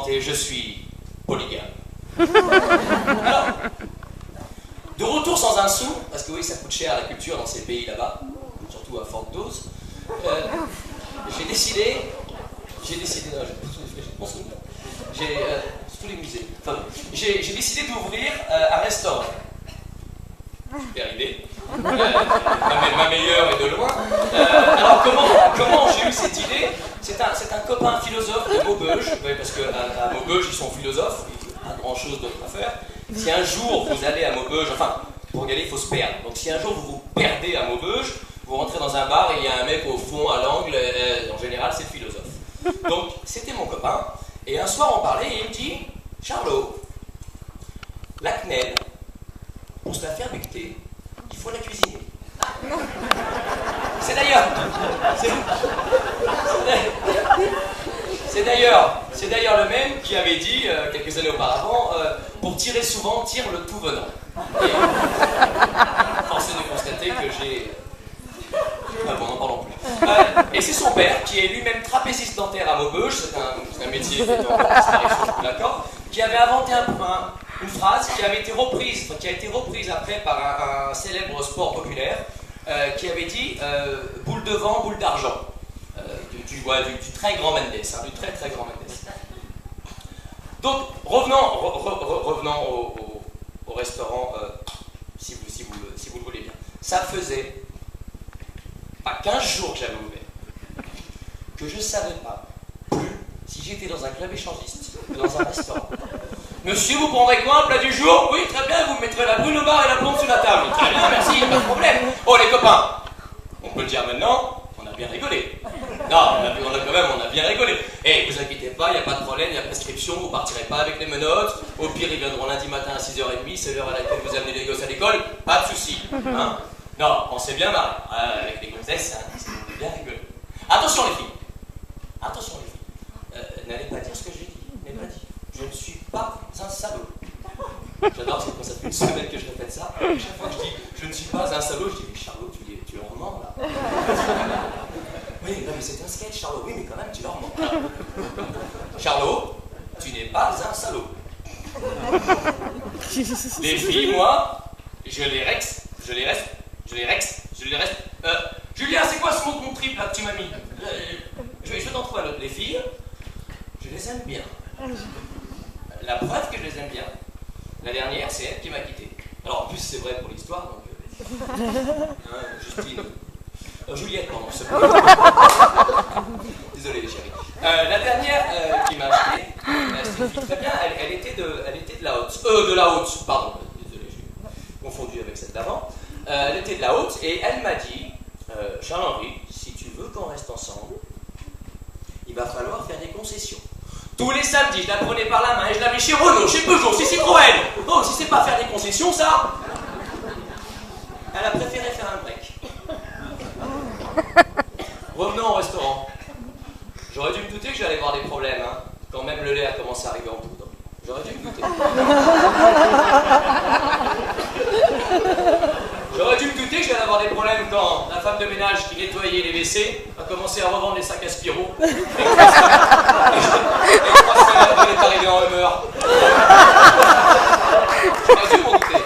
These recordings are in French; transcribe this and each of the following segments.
et je suis polygame. Alors, de retour sans un sou, parce que oui, ça coûte cher la culture dans ces pays là-bas, surtout à forte dose, j'ai décidé, non, tous les musées, enfin, j'ai décidé d'ouvrir un restaurant. Super idée. Ma meilleure et de loin. Alors comment j'ai eu cette idée? C'est un copain philosophe de Maubeuge, parce qu'à Maubeuge ils sont philosophes, pas grand chose d'autre à faire. Si un jour vous allez à Maubeuge, enfin pour y aller il faut se perdre. Donc si un jour vous vous perdez à Maubeuge, vous rentrez dans un bar et il y a un mec au fond à l'angle, en général c'est le philosophe. Donc c'était mon copain, et un soir on parlait et il me dit: Charlot, la quenelle, pour se la faire becter, il faut la cuisiner. C'est d'ailleurs le même qui avait dit, quelques années auparavant, pour tirer souvent, tire le tout venant. Et force est de constater que j'ai... bon, n'en parlons plus. Et c'est son père, qui est lui-même trapéziste dentaire à Maubeuge, c'est un métier qui est en disparition, d'accord, qui avait inventé une phrase qui avait été reprise, qui a été reprise après par un célèbre sport populaire, qui avait dit boule de vent, boule d'argent, du très grand Mendes, du très très grand Mendes. Donc revenons au restaurant, si vous le voulez bien. Ça faisait pas 15 jours que j'avais ouvert, que je ne savais pas plus si j'étais dans un club échangiste ou dans un restaurant. Monsieur, vous prendrez quoi, un plat du jour? Oui, très bien, vous mettrez la brune au bar et la blonde sur la table. Très bien, merci, pas de problème. Oh, les copains, on peut le dire maintenant, on a bien rigolé. Non, on a bien rigolé. Et vous inquiétez pas, il n'y a pas de problème, il y a prescription, vous partirez pas avec les menottes. Au pire, ils viendront lundi matin à 6h30, c'est l'heure à laquelle vous amenez les gosses à l'école, pas de souci. Hein? Non, on s'est bien marré. Avec les gonzesses, on a bien rigolé. Attention les filles, n'allez pas dire ce que j'ai dit, n'allez pas dire. Je ne suis pas un salaud. J'adore, c'est quand ça fait une semaine que je répète ça. Chaque fois que je dis je ne suis pas un salaud, je dis mais Charlot, tu leur mens là. Oui, non mais c'est un sketch, Charlot. Oui, mais quand même, tu leur mens. Charlot, tu n'es pas un salaud. Les filles, moi, je les reste. Julien, c'est quoi ce mot de mon triple là que tu m'as mis? Je vais t'en trouver un autre. Les filles, je les aime bien. La preuve que je les aime bien, la dernière, c'est elle qui m'a quitté. Alors en plus, c'est vrai pour l'histoire, donc... Justine... Juliette, pardon, c'est pas... Désolé, chérie. La dernière qui m'a acheté, c'était une fille très bien, elle était de la haute. Pardon, désolé, j'ai confondu avec celle d'avant. Elle était de la haute, et elle m'a dit, Charles-Henri, si tu veux qu'on reste ensemble, il va falloir faire des concessions. Tous les samedis, je la prenais par la main et je l'avais chez Renault, chez Peugeot, chez Citroën. Oh, si c'est pas faire des concessions, ça. Elle a préféré faire un break. Revenons au restaurant. J'aurais dû me douter que j'allais avoir des problèmes, hein, quand même le lait a commencé à arriver en poudre. J'aurais dû me douter. J'aurais dû me douter que j'allais avoir des problèmes quand la femme de ménage qui nettoyait les WC a commencé à revendre les sacs à Spirou. Et 3 semaines après, elle est arrivée en humeur. J'aurais dû m'en douter.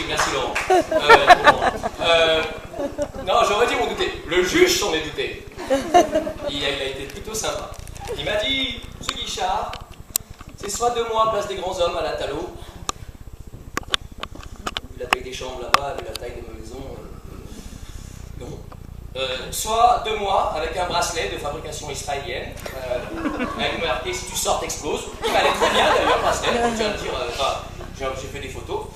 Merci Laurent. Non, j'aurais dû m'en douter. Le juge s'en est douté. Il a été plutôt sympa. Il m'a dit, monsieur Guichard, c'est soit 2 mois place des grands hommes à la Talot. Vu la taille des chambres là-bas, vu la taille de ma maison, non. Soit 2 mois avec un bracelet de fabrication israélienne. Avec marqué si tu sors, t'exploses. Il m'allait très bien d'ailleurs, bracelet. Je viens de dire, j'ai fait des photos.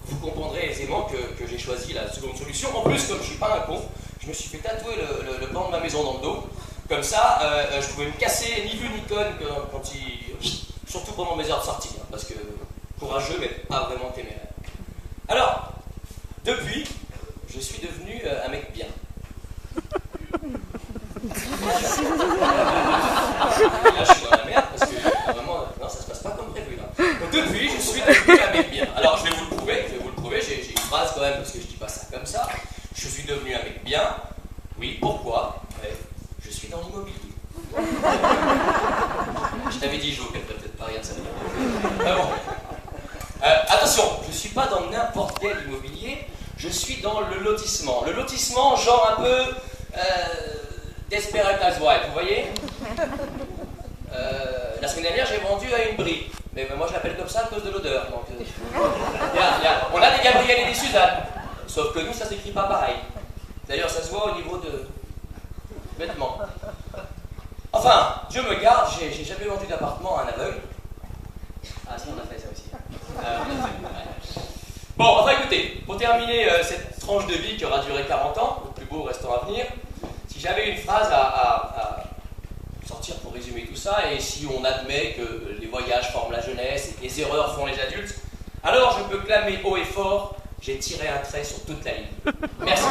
Vous comprendrez aisément que j'ai choisi la seconde solution. En plus, comme je suis pas un con, je me suis fait tatouer le plan de ma maison dans le dos. Comme ça, je pouvais me casser ni vu ni conne surtout pendant mes heures de sortie, hein, parce que courageux, mais pas vraiment téméraire. Alors, depuis, je suis devenu un mec bien. Là, je suis dans la merde, parce que vraiment, non, ça se passe pas comme prévu, là. Donc, depuis, je suis devenu un mec bien. Alors, je vais vous le prouver, j'ai une phrase quand même, parce que je dis pas ça comme ça. Je suis devenu devenu un mec bien. Oui, pourquoi? Je suis dans l'immobilier. Je t'avais dit, Jo, qu'elle ne peut-être pas rien savoir. Bon. Attention, je ne suis pas dans n'importe quel immobilier, je suis dans le lotissement. Le lotissement, genre un peu Desperate Housewives, vous voyez? La semaine dernière, j'ai vendu à une brie. Mais moi, je l'appelle comme ça à cause de l'odeur. Donc, on a des Gabriel et des Suzanne. Sauf que nous, ça s'écrit pas pareil. D'ailleurs, ça se voit au niveau de vêtements. Enfin, Dieu me garde, j'ai jamais vendu d'appartement à un aveugle. Ah si, on a fait ça aussi. Bon, enfin écoutez, pour terminer cette tranche de vie qui aura duré 40 ans, le plus beau restant à venir, si j'avais une phrase à sortir pour résumer tout ça, et si on admet que les voyages forment la jeunesse et que les erreurs font les adultes, alors je peux clamer haut et fort, j'ai tiré un trait sur toute la ligne. Merci.